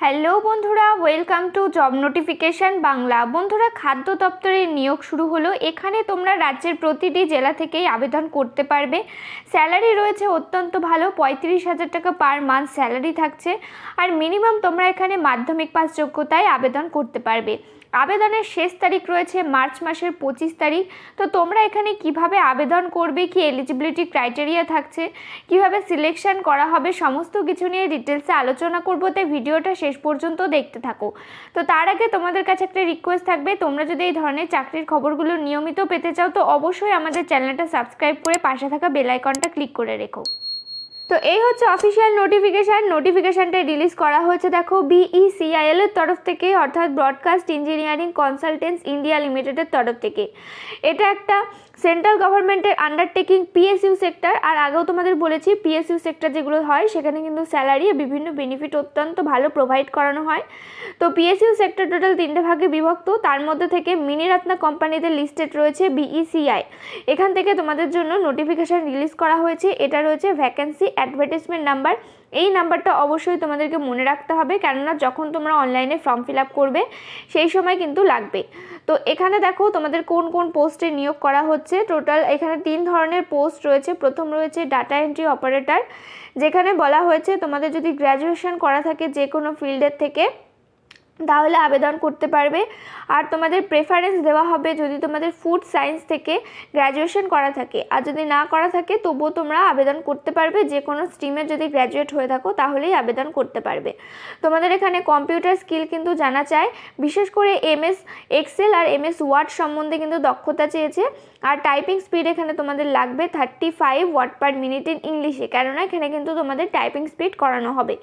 Hello বন্ধুরা, welcome to job notification Bangla. বন্ধুরা, খাদ্য দপ্তরের নিয়োগ শুরু হলো। এখানে তোমরা রাজ্যের প্রতিটি জেলা থেকেই আবেদন করতে পারবে। স্যালারি রয়েছে অত্যন্ত ভালো, 35,000 টাকা পার মান্থ স্যালারি থাকছে। আর মিনিমাম তোমরা এখানে মাধ্যমিক পাস যোগ্যতায় আবেদন করতে পারবে। আবেদনের শেষ তারিখ রয়েছে মার্চ মাসের 25 তারিখ। তো তোমরা এখানে কিভাবে আবেদন করবে, কি এলিজিবিলিটি ক্রাইটেরিয়া থাকছে, কিভাবে সিলেকশন করা হবে, সমস্ত কিছু নিয়ে ডিটেলসে আলোচনা করব। তাই ভিডিওটা শেষ পর্যন্ত দেখতে থাকো। তো তার আগে তোমাদের কাছে একটা রিকোয়েস্ট থাকবে, তোমরা যদি এই ধরনের চাকরির খবরগুলো নিয়মিত পেতে চাও তো অবশ্যই আমাদের চ্যানেলটা সাবস্ক্রাইব করে পাশে থাকা বেল আইকনটা ক্লিক করে রেখো। তো এই হচ্ছে অফিসিয়াল নোটিফিকেশানটা রিলিজ করা হয়েছে। দেখো, BECIL এর তরফ থেকে, অর্থাৎ ব্রডকাস্ট ইঞ্জিনিয়ারিং কনসালটেন্টস ইন্ডিয়া লিমিটেডের তরফ থেকে। এটা একটা সেন্ট্রাল গভর্নমেন্টের আন্ডারটেকিং PSU সেক্টর। আর আগেও তোমাদের বলেছি PSU সেক্টর যেগুলো হয় সেখানে কিন্তু স্যালারি ও বিভিন্ন বেনিফিট অত্যন্ত ভালো প্রোভাইড করানো হয়। তো PSU সেক্টর টোটাল 3টে ভাগে বিভক্ত। তার মধ্যে থেকে মিনিরত্না কোম্পানিতে লিস্টেড রয়েছে BECI। এখান থেকে তোমাদের জন্য নোটিফিকেশান রিলিজ করা হয়েছে। এটা রয়েছে ভ্যাকেন্সি অ্যাডভার্টাইজমেন্ট নাম্বার। এই নাম্বারটা অবশ্যই তোমাদেরকে মনে রাখতে হবে, কেননা যখন তোমরা অনলাইনে ফর্ম ফিল আপ করবে সেই সময় কিন্তু লাগবে। তো এখানে দেখো তোমাদের কোন কোন পোস্টে নিয়োগ করা হচ্ছে। টোটাল এখানে 3 ধরনের পোস্ট রয়েছে। প্রথম রয়েছে ডাটা এন্ট্রি অপারেটর, যেখানে বলা হয়েছে তোমাদের যদি গ্র্যাজুয়েশন করা থাকে যে কোনো ফিল্ডের থেকে তাহলে আবেদন করতে পারবে। আর তোমাদের প্রেফারেন্স দেওয়া হবে যদি তোমাদের ফুড সায়েন্স থেকে গ্র্যাজুয়েশন করা থাকে। আর যদি না করা থাকে তবুও তোমরা আবেদন করতে পারবে। যে কোনো স্ট্রিমে যদি গ্র্যাজুয়েট হয়ে থাকো তাহলেই আবেদন করতে পারবে। তোমাদের এখানে কম্পিউটার স্কিল কিন্তু জানা চায়, বিশেষ করে MS এক্সেল আর MS ওয়ার্ড সম্বন্ধে কিন্তু দক্ষতা চেয়েছে। আর টাইপিং স্পিড এখানে তোমাদের লাগবে 35 ওয়ার্ড পার মিনিট ইন ইংলিশে, কেননা এখানে কিন্তু তোমাদের টাইপিং স্পিড করানো হবে,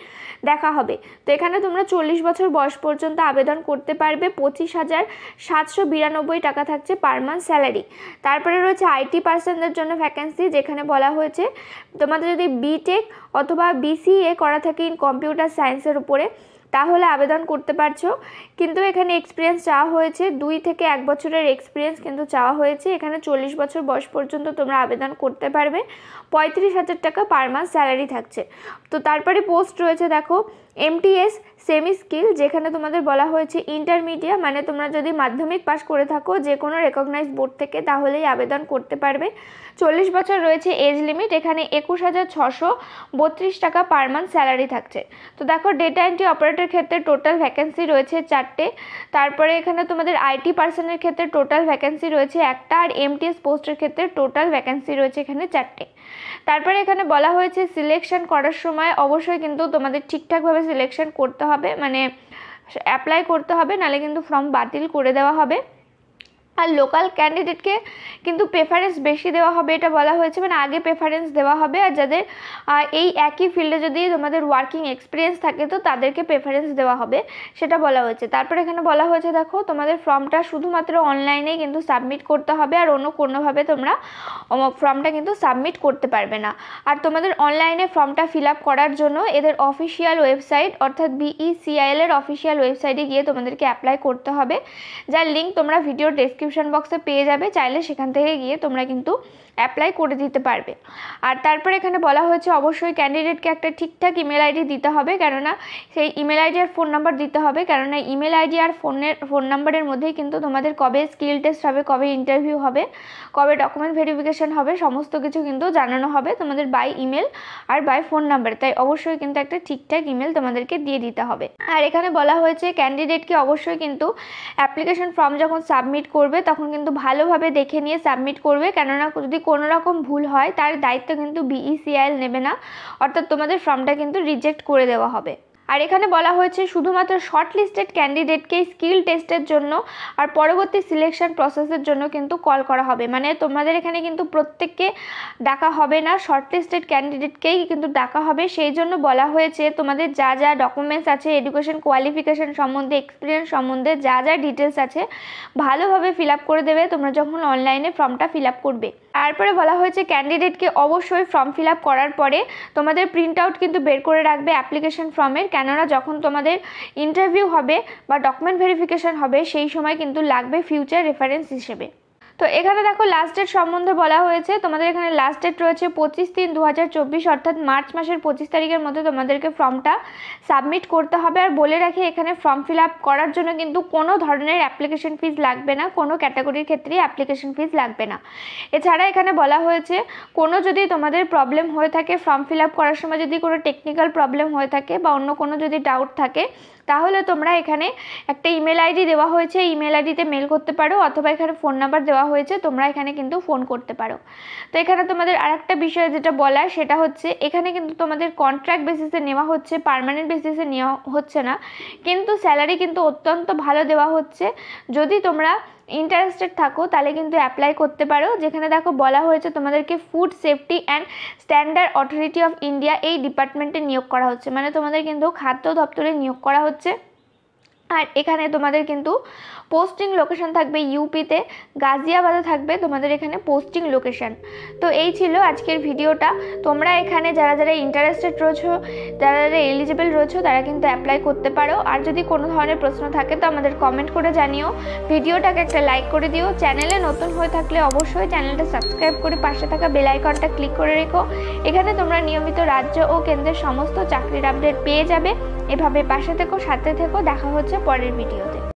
দেখা হবে। তো এখানে তোমরা 40 বছর বয়স পর্যন্ত আবেদন করতে পারবে। 25,792 টাকা থাকছে পার মান্থ স্যালারি। তারপরে রয়েছে IT পার্সনদের জন্য ভ্যাকেন্সি, যেখানে বলা হয়েছে তোমাদের যদি BTech অথবা BCA করা থাকে ইন কম্পিউটার সায়েন্সের উপরে তাহলে আবেদন করতে পারছো। কিন্তু এখানে এক্সপিরিয়েন্স চাওয়া হয়েছে, 2 থেকে 1 বছরের এক্সপিরিয়েন্স কিন্তু চাওয়া হয়েছে। এখানে 40 বছর বয়স পর্যন্ত তোমরা আবেদন করতে পারবে। 35,000 টাকা পার মান্থ স্যালারি থাকছে। তো তারপরে পোস্ট রয়েছে দেখো MTS সেমি স্কিল, যেখানে তোমাদের বলা হয়েছে ইন্টারমিডিয়েট, মানে তোমরা যদি মাধ্যমিক পাস করে থাকো যে কোনো রেকগনাইজ বোর্ড থেকে তাহলেই আবেদন করতে পারবে। 40 বছর রয়েছে এজ লিমিট। এখানে 21,632 টাকা পার মান্থ স্যালারি থাকছে। তো দেখো, ডেটা এন্ট্রি অপারেটর ক্ষেত্রে টোটাল ভ্যাকেন্সি রয়েছে 4টে। তারপরে এখানে তোমাদের IT পার্সনের ক্ষেত্রে টোটাল ভ্যাকেন্সি রয়েছে 1টা। আর MTS পোস্টের ক্ষেত্রে টোটাল ভ্যাকেন্সি রয়েছে এখানে 4টে। তারপরে এখানে বলা হয়েছে সিলেকশন করার সময় অবশ্যই কিন্তু তোমাদের ঠিকঠাকভাবে সিলেকশন করতে হবে, মানে অ্যাপ্লাই করতে হবে, নাহলে কিন্তু ফর্ম বাতিল করে দেওয়া হবে। আর লোকাল ক্যান্ডিডেটকে কিন্তু প্রেফারেন্স বেশি দেওয়া হবে, এটা বলা হয়েছে, মানে আগে প্রেফারেন্স দেওয়া হবে। আর যাদের এই একই ফিল্ডে যদি তোমাদের ওয়ার্কিং এক্সপিরিয়েন্স থাকে তো তাদেরকে প্রেফারেন্স দেওয়া হবে, সেটা বলা হয়েছে। তারপর এখানে বলা হয়েছে দেখো তোমাদের ফর্মটা শুধুমাত্র অনলাইনেই কিন্তু সাবমিট করতে হবে, আর অন্য কোনোভাবে তোমরা ফর্মটা কিন্তু সাবমিট করতে পারবে না। আর তোমাদের অনলাইনে ফর্মটা ফিল আপ করার জন্য এদের অফিসিয়াল ওয়েবসাইট, অর্থাৎ BECIL এর অফিসিয়াল ওয়েবসাইটে গিয়ে তোমাদেরকে অ্যাপ্লাই করতে হবে, যার লিঙ্ক তোমরা ভিডিও ডেসক্রিপশন বক্সে পেয়ে যাবে। চাইলে সেখান থেকে গিয়ে তোমরা কিন্তু অ্যাপ্লাই করে দিতে পারবে। আর তারপরে এখানে বলা হয়েছে অবশ্যই ক্যান্ডিডেটকে একটা ঠিকঠাক ইমেল আইডি দিতে হবে, কেননা সেই ইমেল আইডি আর ফোন নাম্বার দিতে হবে, কেননা ইমেল আইডি আর ফোন নাম্বারের মধ্যেই কিন্তু তোমাদের কবে স্কিল টেস্ট হবে, কবে ইন্টারভিউ হবে, কবে ডকুমেন্ট ভেরিফিকেশন হবে, সমস্ত কিছু কিন্তু জানানো হবে তোমাদের বাই ইমেল আর বাই ফোন নাম্বার। তাই অবশ্যই কিন্তু একটা ঠিকঠাক ইমেল তোমাদেরকে দিয়ে দিতে হবে। আর এখানে বলা হয়েছে ক্যান্ডিডেটকে অবশ্যই কিন্তু অ্যাপ্লিকেশন ফর্ম যখন সাবমিট করবে তখন কিন্তু ভালোভাবে দেখে নিয়ে সাবমিট করবে, কেননা যদি কোনো রকম ভুল হয় তার দায়িত্ব কিন্তু BECIL নেবে না, অর্থাৎ তোমাদের ফর্মটা কিন্তু রিজেক্ট করে দেওয়া হবে। আর এখানে বলা হয়েছে শুধুমাত্র শর্ট লিস্টেড ক্যান্ডিডেটকেই স্কিল টেস্টের জন্য আর পরবর্তী সিলেকশন প্রসেসের জন্য কিন্তু কল করা হবে। মানে তোমাদের এখানে কিন্তু প্রত্যেককে ডাকা হবে না, শর্ট লিস্টেড ক্যান্ডিডেটকেই কিন্তু ডাকা হবে। সেই জন্য বলা হয়েছে তোমাদের যা যা ডকুমেন্টস আছে, এডুকেশন কোয়ালিফিকেশান সম্বন্ধে, এক্সপিরিয়েন্স সম্বন্ধে যা যা ডিটেলস আছে ভালোভাবে ফিল আপ করে দেবে তোমরা যখন অনলাইনে ফর্মটা ফিল আপ করবে। তারপরে বলা হয়েছে ক্যান্ডিডেটকে অবশ্যই ফর্ম ফিল আপ করার পরে তোমাদের প্রিন্ট আউট কিন্তু বের করে রাখবে অ্যাপ্লিকেশন ফর্মের, কেননা যখন তোমাদের ইন্টারভিউ হবে বা ডকুমেন্ট ভেরিফিকেশান হবে সেই সময় কিন্তু লাগবে ফিউচার রেফারেন্স হিসেবে। তো এখানে দেখো লাস্ট ডেট সম্বন্ধে বলা হয়েছে, তোমাদের এখানে লাস্ট ডেট রয়েছে 25/3/2024, অর্থাৎ মার্চ মাসের 25 তারিখের মধ্যে তোমাদেরকে ফর্মটা সাবমিট করতে হবে। আর বলে রাখি এখানে ফর্ম ফিল আপ করার জন্য কিন্তু কোনো ধরনের অ্যাপ্লিকেশন ফিজ লাগবে না, কোনো ক্যাটাগরির ক্ষেত্রেই অ্যাপ্লিকেশন ফিজ লাগবে না। এছাড়া এখানে বলা হয়েছে কোনো যদি তোমাদের প্রবলেম হয়ে থাকে ফর্ম ফিল আপ করার সময়, যদি কোনো টেকনিক্যাল প্রবলেম হয়ে থাকে বা অন্য কোনো যদি ডাউট থাকে, তাহলে তোমরা এখানে একটা ইমেল আইডি দেওয়া হয়েছে, ইমেল আইডিতে মেল করতে পারো, অথবা এখানে ফোন নাম্বার দেওয়া হয়েছে, তোমরা এখানে কিন্তু ফোন করতে পারো। তো এখানে তোমাদের আরেকটা বিষয় যেটা বলার সেটা হচ্ছে এখানে কিন্তু তোমাদের কন্ট্রাক্ট বেসিসে নেওয়া হচ্ছে, পার্মানেন্ট বেসিসে নেওয়া হচ্ছে না, কিন্তু স্যালারি কিন্তু অত্যন্ত ভালো দেওয়া হচ্ছে। যদি তোমরা ইন্টারেস্টেড থাকো তাহলে কিন্তু অ্যাপ্লাই করতে পারো। যেখানে দেখো বলা হয়েছে তোমাদেরকে food safety and standard authority of India এই ডিপার্টমেন্টে নিয়োগ করা হচ্ছে, মানে তোমাদের কিন্তু খাদ্য দপ্তরে নিয়োগ করা হচ্ছে। আর এখানে তোমাদের কিন্তু পোস্টিং লোকেশন থাকবে ইউপিতে, গাজিয়াবাদে থাকবে তোমাদের এখানে পোস্টিং লোকেশন। তো এই ছিল আজকের ভিডিওটা। তোমরা এখানে যারা যারা ইন্টারেস্টেড রয়েছো, যারা যারা এলিজিবল রয়েছো, তারা কিন্তু অ্যাপ্লাই করতে পারো। আর যদি কোনো ধরনের প্রশ্ন থাকে তো আমাদের কমেন্ট করে জানিও, ভিডিওটাকে একটা লাইক করে দিও। চ্যানেলে নতুন হয়ে থাকলে অবশ্যই চ্যানেলটা সাবস্ক্রাইব করে পাশে থাকা বেল আইকনটা ক্লিক করে রেখো। এখানে তোমরা নিয়মিত রাজ্য ও কেন্দ্রের সমস্ত চাকরির আপডেট পেয়ে যাবে। এভাবে পাশে থেকো, সাথে থেকো। দেখা হচ্ছে পরের ভিডিওতে।